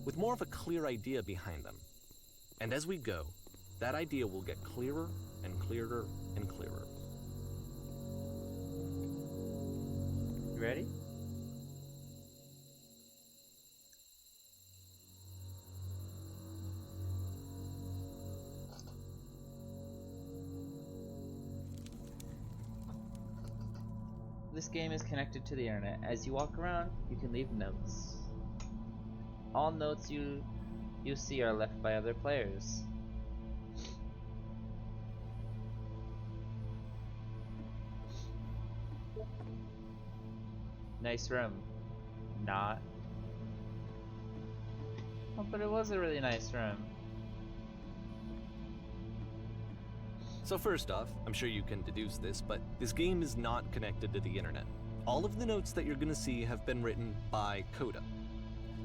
with more of a clear idea behind them. And as we go, that idea will get clearer and clearer and clearer. You ready? This game is connected to the internet. As you walk around, you can leave notes. All notes you see are left by other players. Nice room. Not. Oh, but it was a really nice room. So first off, I'm sure you can deduce this, but this game is not connected to the internet. All of the notes that you're gonna see have been written by Coda.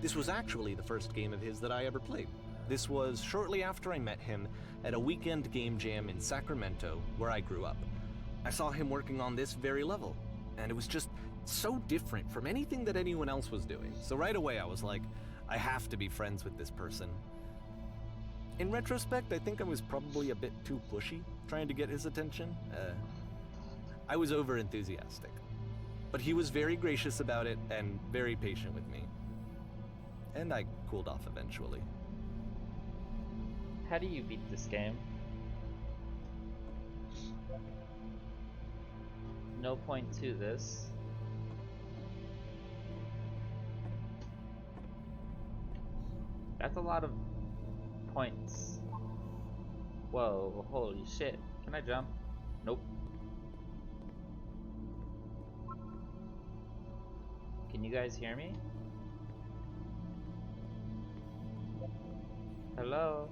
This was actually the first game of his that I ever played. This was shortly after I met him at a weekend game jam in Sacramento, where I grew up. I saw him working on this very level, and it was just so different from anything that anyone else was doing. So right away I was like, I have to be friends with this person. In retrospect, I think I was probably a bit too pushy, trying to get his attention. I was over-enthusiastic. But he was very gracious about it and very patient with me. And I cooled off eventually. How do you beat this game? No point to this. That's a lot of points. Whoa, holy shit. Can I jump? Nope. Can you guys hear me? Hello?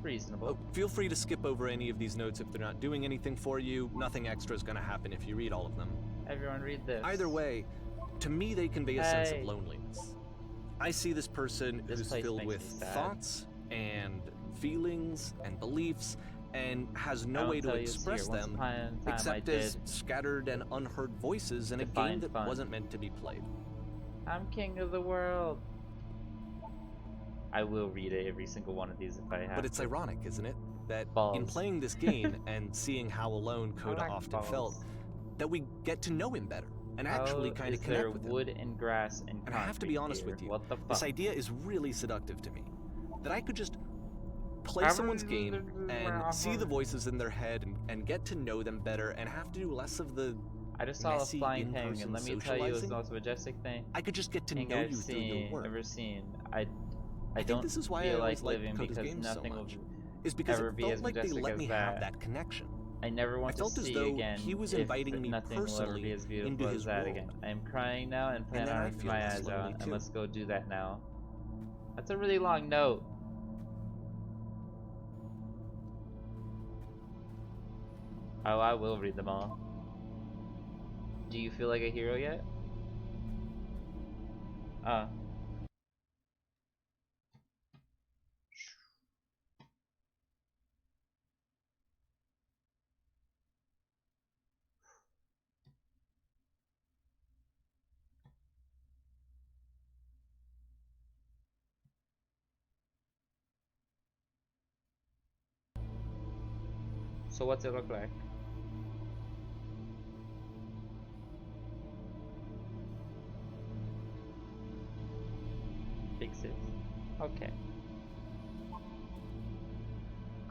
Reasonable. Oh, feel free to skip over any of these notes if they're not doing anything for you. Nothing extra is going to happen if you read all of them. Everyone read this. Either way, to me they convey a sense of loneliness. I see this person who's filled with thoughts and feelings and beliefs and has no way to express them except as scattered and unheard voices in a game that wasn't meant to be played. I'm king of the world. I will read every single one of these if I have. But it's ironic, isn't it? That balls. In playing this game and seeing how alone Coda often felt, that we get to know him better and actually kind of connect with him. Wood and grass and I have to be honest with you, what the fuck? This idea is really seductive to me. That I could just play someone's game and see the voices in their head and get to know them better and have to do less of the I just saw a messy flying thing, and let me tell you, it's the socializing. most majestic thing I could just get to know you through your work. ever seen. I think don't this is why feel I always like liked living Coda's because games so nothing much. will Is because ever it be felt as like they majestic let as me that. have that connection. I never want I felt to as see though again he was if inviting me nothing will ever personally be as beautiful into as his that world. again. I'm crying now and plan then I on feel my less eyes lonely out. I too. must go do that now. That's a really long note. Oh, I will read them all. Do you feel like a hero yet? So what's it look like? Fix it. Okay.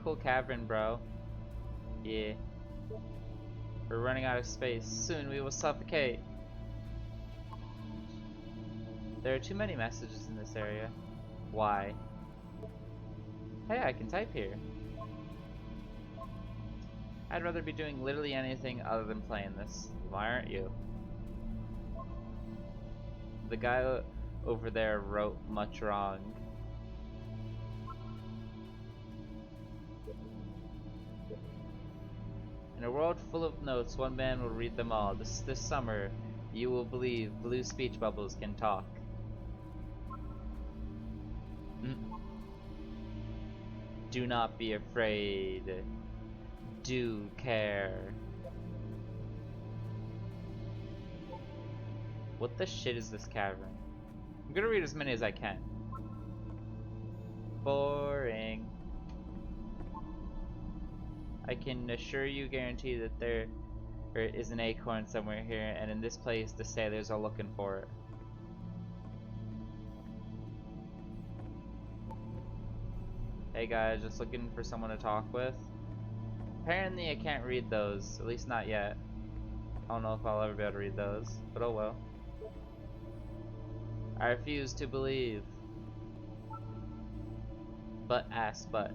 Cool cavern, bro. Yeah. We're running out of space. Soon we will suffocate. There are too many messages in this area. Why? Hey, I can type here. I'd rather be doing literally anything other than playing this. Why aren't you? The guy over there wrote much wrong. In a world full of notes, one man will read them all. This summer, you will believe blue speech bubbles can talk. Do not be afraid. Do care. What the shit is this cavern? I'm gonna read as many as I can. Boring. I can assure you, guarantee that there is an acorn somewhere here, and in this place the sailors are looking for it. Hey guys, just looking for someone to talk with. Apparently I can't read those, at least not yet. I don't know if I'll ever be able to read those, but oh well. I refuse to believe. But ass butt.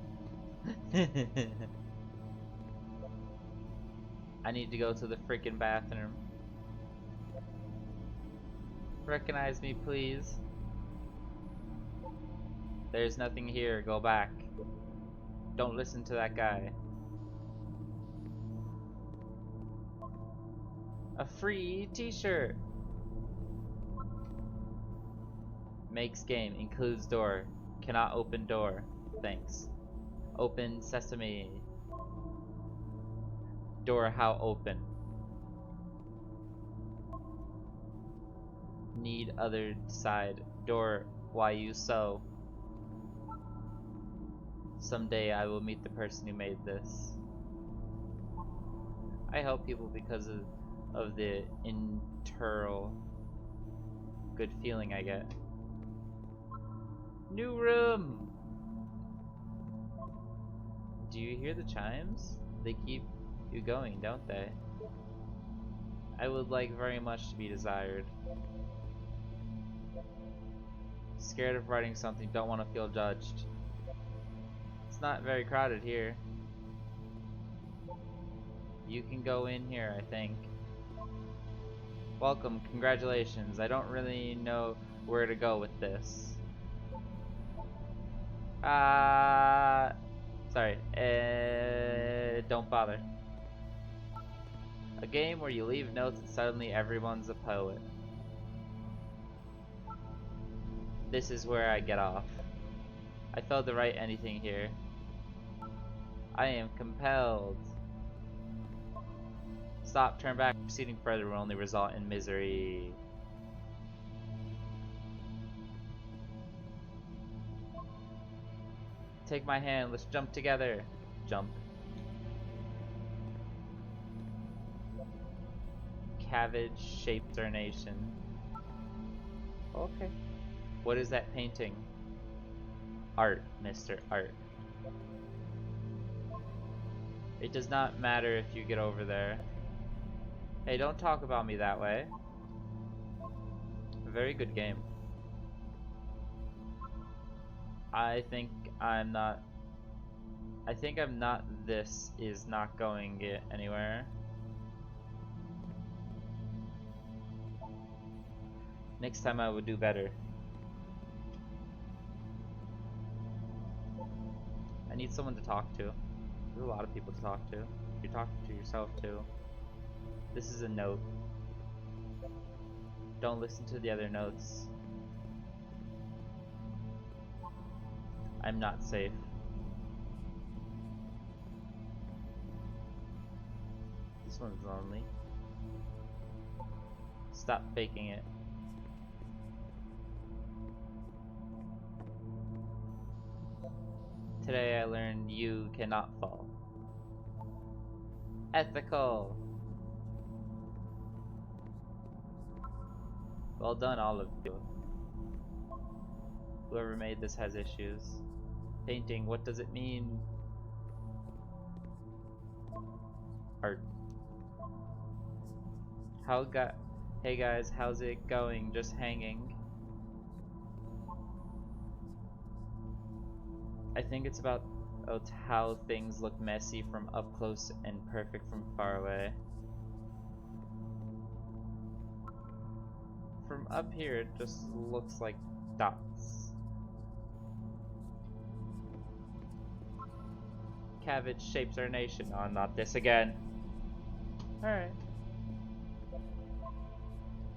I need to go to the freaking bathroom. Recognize me, please. There's nothing here. Go back. Don't listen to that guy. A free t-shirt. Makes game. Includes door. Cannot open door. Thanks. Open sesame. Door how open. Need other side. Door why you so. Someday I will meet the person who made this. I help people because of the internal good feeling I get. New room! Do you hear the chimes? They keep you going, don't they? I would like very much to be desired. Scared of writing something, don't want to feel judged. It's not very crowded here. You can go in here, I think. Welcome, congratulations. I don't really know where to go with this. Sorry. Don't bother. A game where you leave notes and suddenly everyone's a poet. This is where I get off. I failed to write anything here. I am compelled. Stop, turn back. Proceeding further will only result in misery. Take my hand, let's jump together. Jump. Cabbage shapes our nation. Okay. What is that painting? Art, Mr. Art. It does not matter if you get over there. Hey, don't talk about me that way. A very good game. I think I'm not. This is not going anywhere. Next time I would do better. I need someone to talk to. There's a lot of people to talk to. You're talking to yourself too. This is a note. Don't listen to the other notes. I'm not safe. This one's lonely. Stop faking it. Today I learned you cannot fall. Ethical. Well done, all of you. Whoever made this has issues. Painting, what does it mean? Art. Hey guys, how's it going? Just hanging. I think it's about how things look messy from up close and perfect from far away. From up here, it just looks like dots. Cabbage shapes our nation. Oh, not this again. Alright.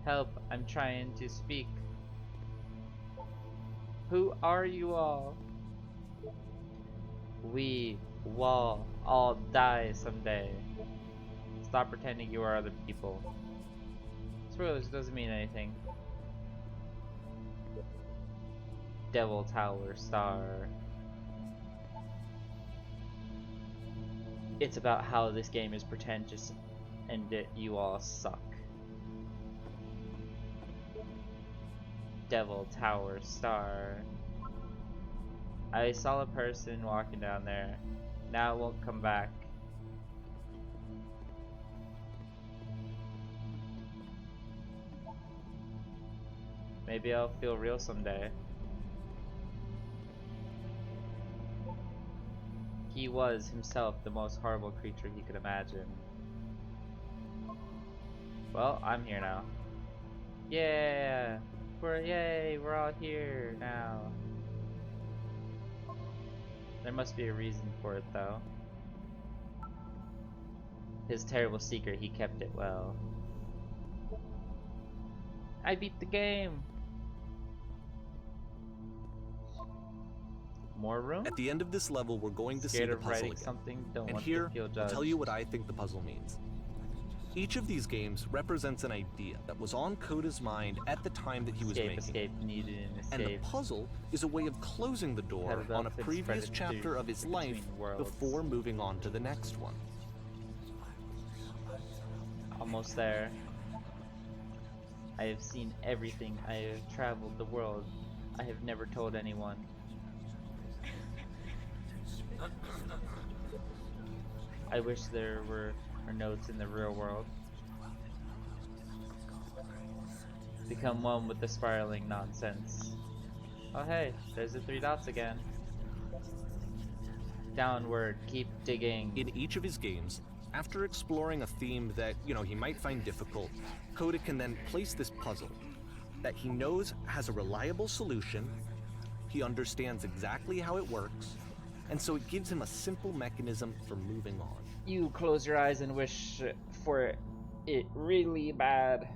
Help, I'm trying to speak. Who are you all? We will all die someday. Stop pretending you are other people. Spoilers, doesn't mean anything. Devil Tower Star. It's about how this game is pretentious and that you all suck. Devil Tower Star. I saw a person walking down there. Now it won't come back. Maybe I'll feel real someday. He was himself the most horrible creature he could imagine. Well, I'm here now. Yeah! Yay, we're all here now. There must be a reason for it though. His terrible secret, he kept it well. I beat the game! More room? At the end of this level, we're going to see Scared the of puzzle writing again. something, don't And want here, to feel I'll judged. tell you what I think the puzzle means. Each of these games represents an idea that was on Coda's mind at the time that he was making it. Escape, needed an And the escape. puzzle is a way of closing the door Pedal on a up and previous spread it chapter to of his between life worlds. before moving on to the next one. Almost there. I have seen everything. I have traveled the world. I have never told anyone. I wish there were notes in the real world. Become one with the spiraling nonsense. Oh hey, there's the 3 dots again. Downward, keep digging. In each of his games, after exploring a theme that, he might find difficult, Coda can then place this puzzle that he knows has a reliable solution, he understands exactly how it works, and so it gives him a simple mechanism for moving on. You close your eyes and wish for it really bad.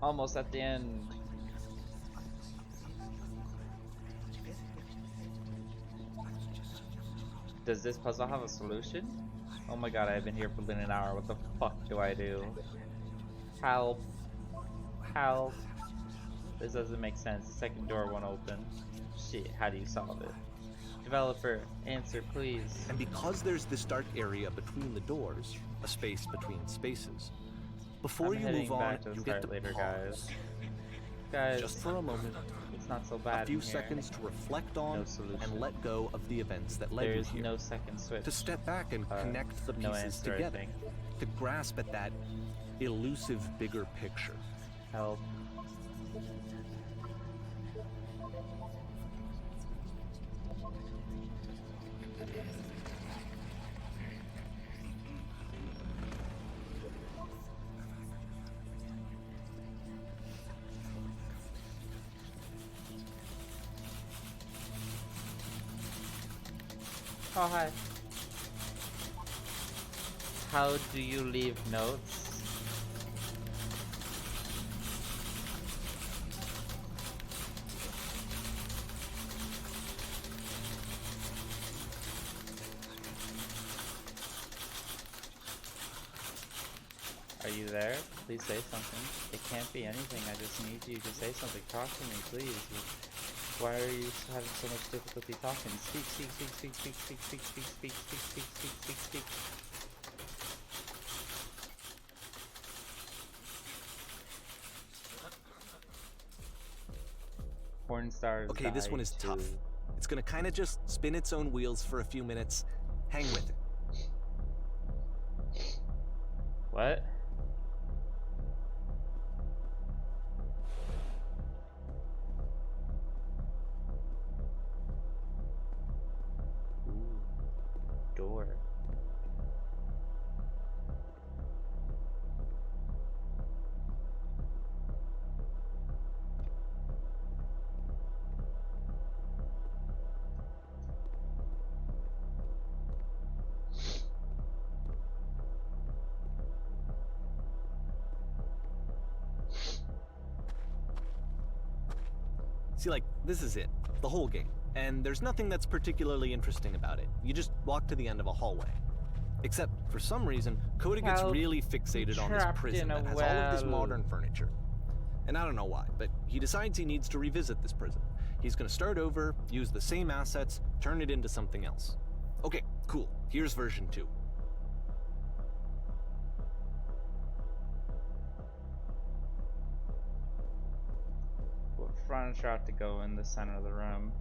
Almost at the end. Does this puzzle have a solution? Oh my god, I've been here for an hour. What the fuck do I do? Help. Help. This doesn't make sense. The second door won't open. Shit, how do you solve it? Developer, answer please. And because there's this dark area between the doors, a space between spaces, before I'm you heading move on, back to the you get start to later, pause. Guys, Just for a moment, it's not so a bad. few in here. seconds to reflect on No solution. and let go of the events that led There's you here. no second switch. To step back and connect the no pieces answer, I together. think. To grasp at that elusive bigger picture. Help. Oh, hi. How do you leave notes? Are you there? Please say something. It can't be anything. I just need you to say something. Talk to me, please. Why are you having so much difficulty talking? Speak, speak, speak, speak, speak, speak, speak, speak, speak, speak, speak, speak, speak, speak. Porn stars. Okay, this one is too. tough. It's gonna kind of just spin its own wheels for a few minutes. Hang with it. What? Ooh, door. See, like, this is it. The whole game. And there's nothing that's particularly interesting about it. You just walk to the end of a hallway. Except, for some reason, Coda gets Well, really fixated on this trapped prison in a that has all of this well. modern furniture. And I don't know why, but he decides he needs to revisit this prison. He's gonna start over, use the same assets, turn it into something else. Okay, cool. Here's version 2. What furniture ought to go in the center of the room?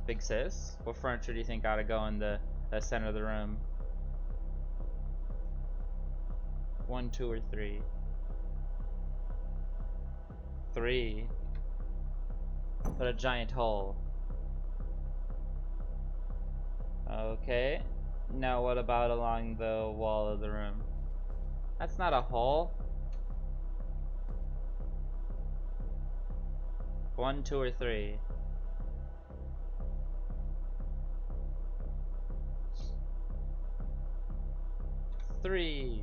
Big sis, what furniture do you think ought to go in the center of the room? 1, 2, or 3? 3. Put a giant hole. Okay. Now what about along the wall of the room? That's not a hole. 1, 2, or 3? 3.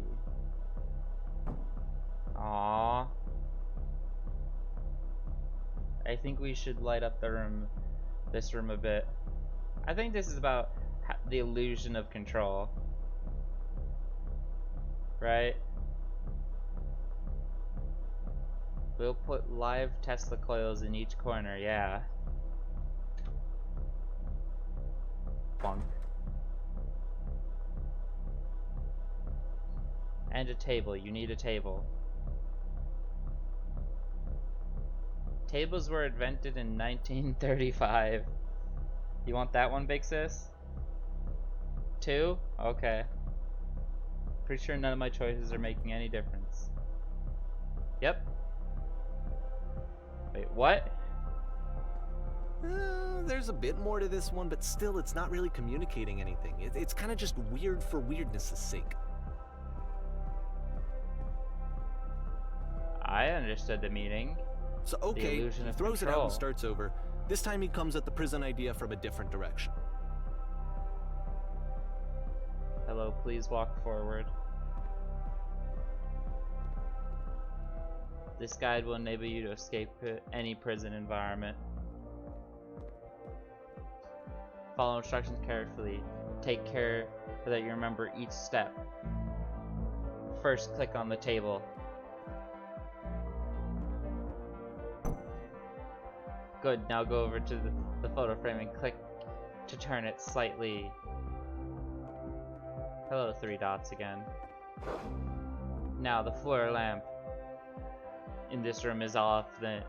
Aww. I think we should light up the room, this room a bit. I think this is about the illusion of control. Right? We'll put live Tesla coils in each corner, yeah. Bonk. And a table, you need a table. Tables were invented in 1935. You want that one, big sis? 2? Okay. Pretty sure none of my choices are making any difference. Yep. Wait, what? There's a bit more to this one, but still it's not really communicating anything. It's kind of just weird for weirdness' sake. I understood the meaning. So okay, he throws it out and starts over. This time he comes at the prison idea from a different direction. Hello, please walk forward. This guide will enable you to escape any prison environment. Follow instructions carefully. Take care that you remember each step. First, click on the table. Good, now go over to the photo frame and click to turn it slightly. Hello, 3 dots again. Now the floor lamp in this room is off, then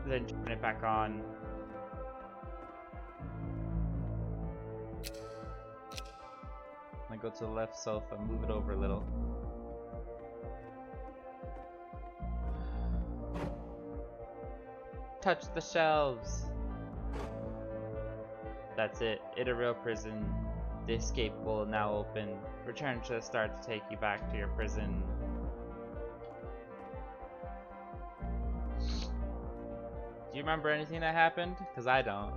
turn it back on. I go to the left sofa, move it over a little. Touch the shelves. That's it. In a real prison, the escape will now open. Return to the start to take you back to your prison. Do you remember anything that happened? Because I don't.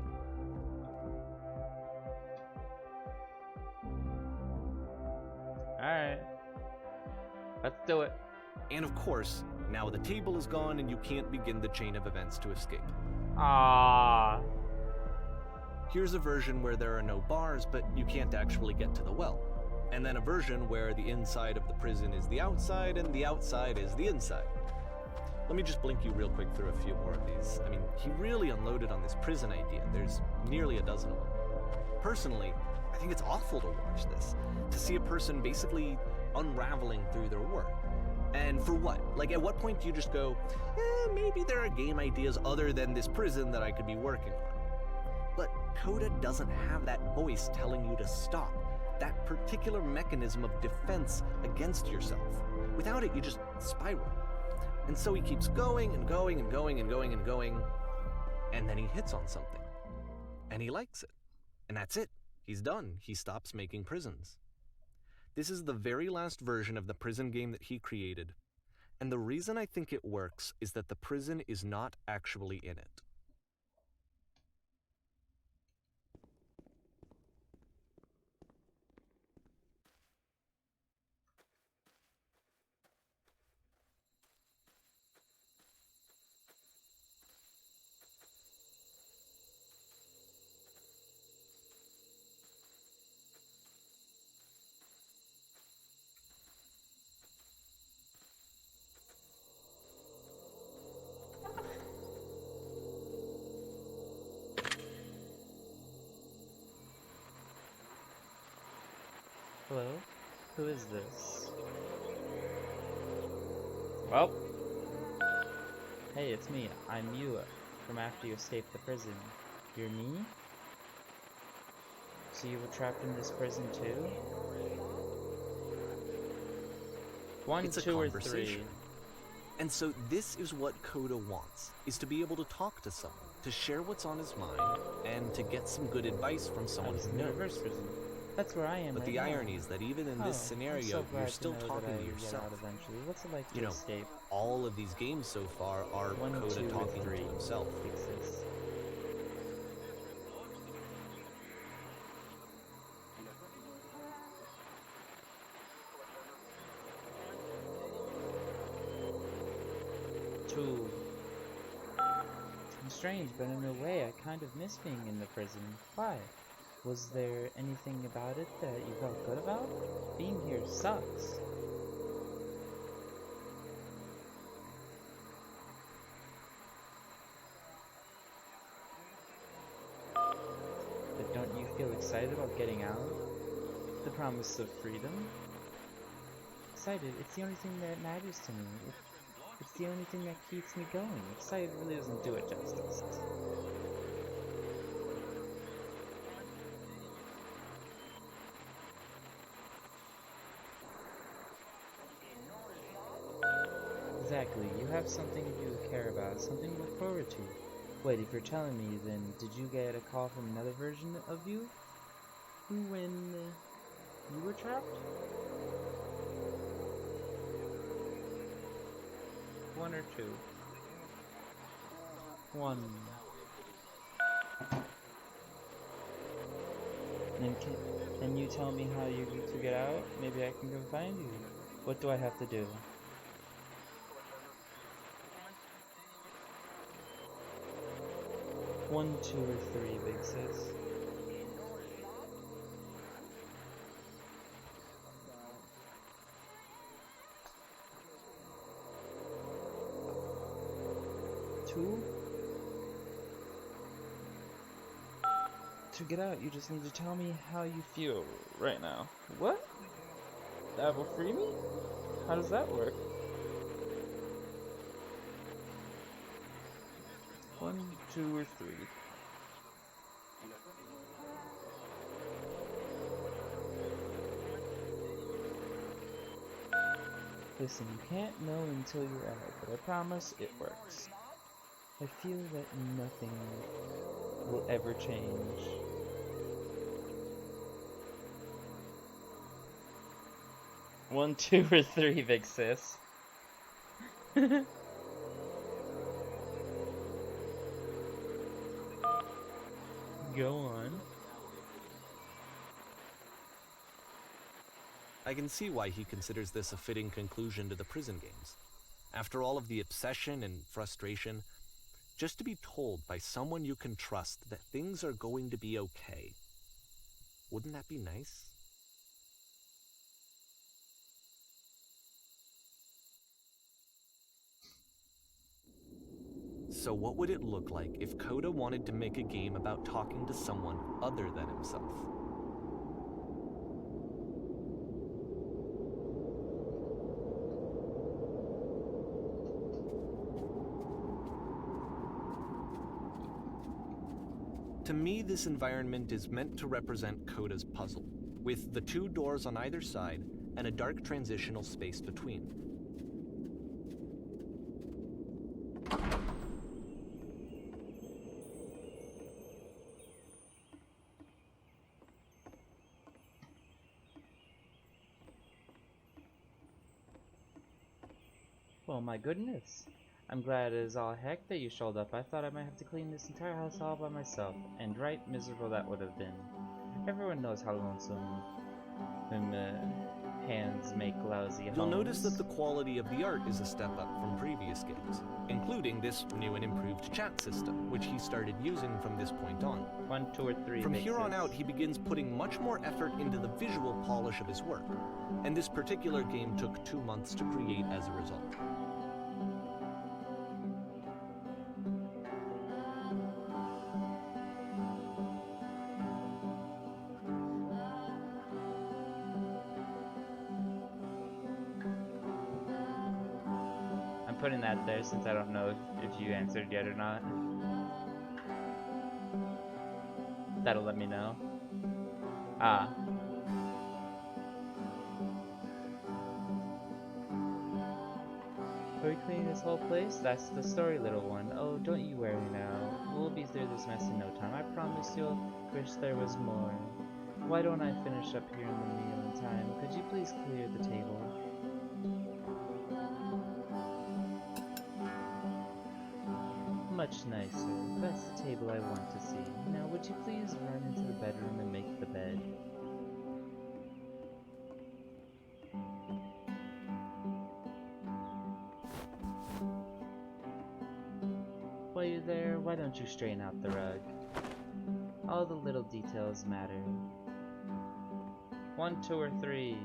Alright. Let's do it. And of course, now the table is gone and you can't begin the chain of events to escape. Ah. Here's a version where there are no bars, but you can't actually get to the well. And then a version where the inside of the prison is the outside and the outside is the inside. Let me just blink you real quick through a few more of these. I mean, he really unloaded on this prison idea. There's nearly a dozen of them. Personally, I think it's awful to watch this, to see a person basically unraveling through their work. And for what? Like, at what point do you just go, maybe there are game ideas other than this prison that I could be working on? But Coda doesn't have that voice telling you to stop, that particular mechanism of defense against yourself. Without it, you just spiral. And so he keeps going and going and going and going and going, and then he hits on something. And he likes it. And that's it. He's done. He stops making prisons. This is the very last version of the prison game that he created. And the reason I think it works is that the prison is not actually in it. Hello? Who is this? Well. Hey, it's me. I'm you from after you escaped the prison. You're me? So you were trapped in this prison too? One, It's a two, or conversation. three. And so this is what Coda wants, is to be able to talk to someone, to share what's on his mind, and to get some good advice from someone who in the knows. reverse prison. That's where I am But right the now. irony is that even in this scenario, I'm so glad you're to still know talking that to I yourself. Get out eventually. What's it like to You know, escape? all of these games so far are One, Coda two, talking three. to himself. Exists. Two. Seems strange, but in a way, I kind of miss being in the prison. Why? Was there anything about it that you felt good about? Being here sucks. But don't you feel excited about getting out? The promise of freedom? Excited, it's the only thing that matters to me. It's the only thing that keeps me going. Excited really doesn't do it justice. Exactly, you have something you care about, something to look forward to. Wait, if you're telling me, then did you get a call from another version of you? When you were trapped? One or two? One. Then can you tell me how you need to get out? Maybe I can go find you. What do I have to do? One, two, or three, big sis. Two? To get out, you just need to tell me how you feel right now. What? That will free me? How does that work? One, two, or three. Listen, you can't know until you're out, but I promise it works. I feel that nothing will ever change. One, two, or three, big sis. Go on. I can see why he considers this a fitting conclusion to the prison games. After all of the obsession and frustration, just to be told by someone you can trust that things are going to be okay. Wouldn't that be nice? So what would it look like if Coda wanted to make a game about talking to someone other than himself? To me, this environment is meant to represent Coda's puzzle, with the two doors on either side and a dark transitional space between. Well, my goodness. I'm glad as all heck that you showed up. I thought I might have to clean this entire house all by myself. And right miserable that would have been. Everyone knows how lonesome hands make lousy homes. You'll notice that the quality of the art is a step up from previous games, including this new and improved chat system, which he started using from this point on. One, two, or three. From here on out, he begins putting much more effort into the visual polish of his work, and this particular game took 2 months to create as a result. I'm putting that there since I don't know if you answered yet or not. That'll let me know. Ah. Are we cleaning this whole place? That's the story, little one. Oh, don't you worry now. We'll be through this mess in no time. I promise you'll wish there was more. Why don't I finish up here in the meal in time? Could you please clear the table? Much nicer. That's the table I want to see. Now, would you please run into the bedroom and make the bed? While you're there, why don't you straighten out the rug? All the little details matter. 1, 2, or 3.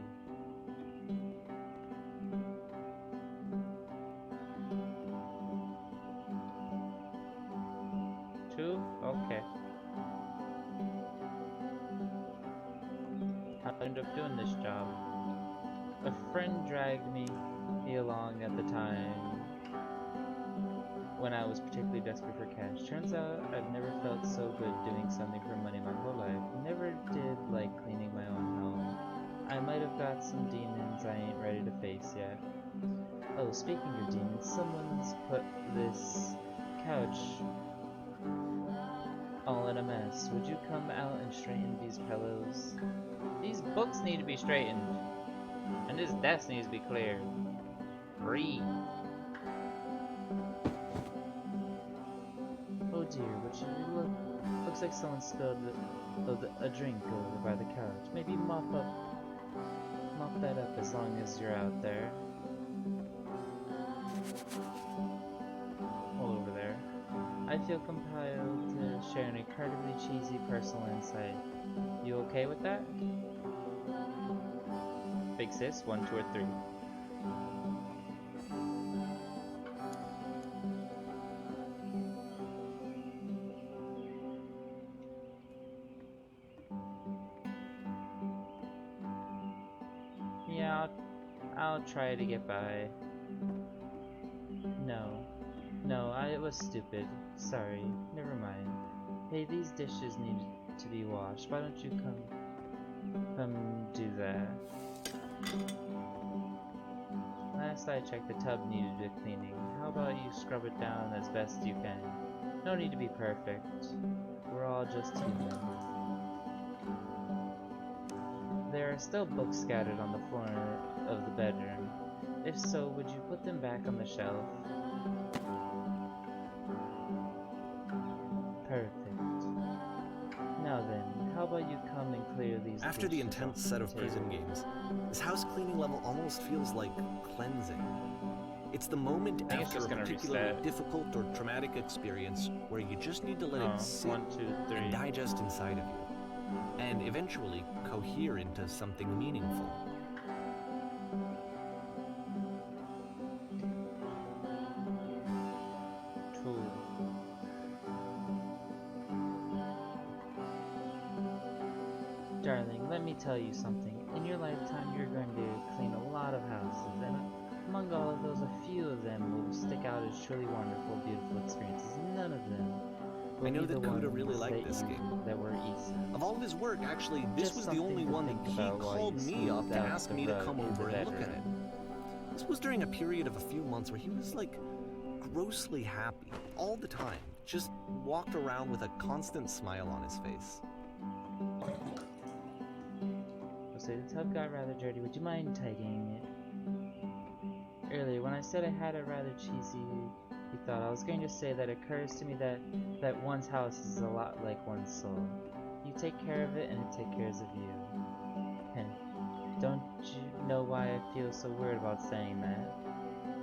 Two? Okay. How'd I end up doing this job? A friend dragged me along at the time when I was particularly desperate for cash. Turns out I've never felt so good doing something for money my whole life. Never did like cleaning my own home. I might have got some demons I ain't ready to face yet. Oh, speaking of demons, someone's put this couch all in a mess. Would you come out and straighten these pillows? These books need to be straightened. And this desk needs to be cleared. Read. Oh dear, what should we look? Looks like someone spilled a drink over by the couch. Maybe mop that up as long as you're out there. All over there. I feel compelled to share an incredibly cheesy personal insight. You okay with that? Big sis, 1, 2, or 3. Yeah, I'll try to get by. No, I was stupid. Sorry, never mind. Hey, these dishes need to be washed. Why don't you come do that? Last I checked, the tub needed a cleaning. How about you scrub it down as best you can? No need to be perfect. We're all just human. There are still books scattered on the floor of the bedroom. If so, would you put them back on the shelf? Perfect. Now then, how about you come and clear these After the dishes intense off set the of prison table? games, this house cleaning level almost feels like cleansing. It's the moment think it's after just a gonna particularly reset. difficult or traumatic experience where you just need to let Oh, it sit 1, 2, 3. and digest inside of you, and eventually cohere into something meaningful. Two. Darling, let me tell you something. In your lifetime, you're going to clean a lot of houses, and among all of those, a few of them will stick out as truly wonderful, beautiful experiences. None of them will I know be that the Kuda ones really liked this that game. that were easy. Of all of his work, actually, this Just was the only something to one that think he about while called you me up smoothed to out ask the me to rug come in the over and look at it. bedroom. This was during a period of a few months where he was like grossly happy all the time. Just walked around with a constant smile on his face. So the tub got rather dirty. Would you mind tidying it? Earlier, when I said I had a rather cheesy thought, I was going to say that it occurs to me that one's house is a lot like one's soul. You take care of it, and it takes care of you. And don't you know why I feel so weird about saying that?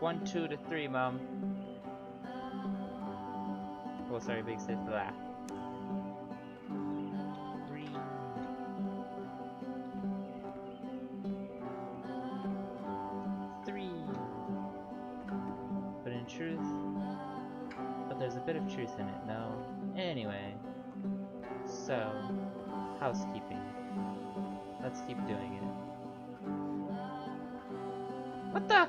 1, 2 to 3, Mom. Oh, sorry, big sis. Blah. 3. 3. But in truth, there's a bit of truth in it, no? Anyway, so, housekeeping. Let's keep doing it. What the?